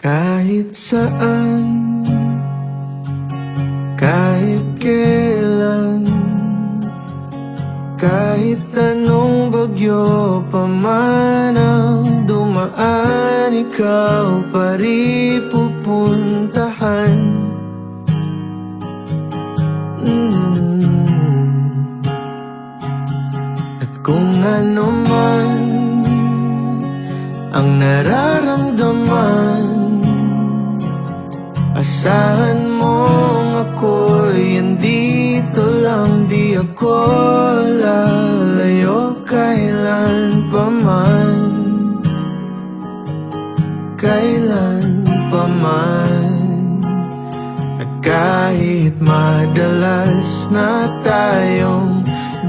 Kahit saan, kahit kailan, kahit anong bagyo pa man ang dumaan, ikaw pa rin pupuntahan. At kung ano man ang nararamdaman, asahan mong ako'y andito lang, di ako lalayo kailan pa man, kailan pa man. At kahit madalas na tayong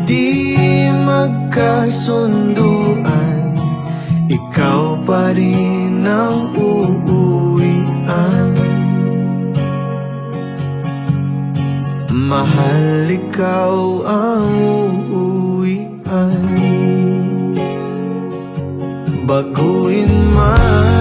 di magkasunduan, ikaw pa rin ang uuwian. Mahal, ikaw ang uuwian. Baguhin man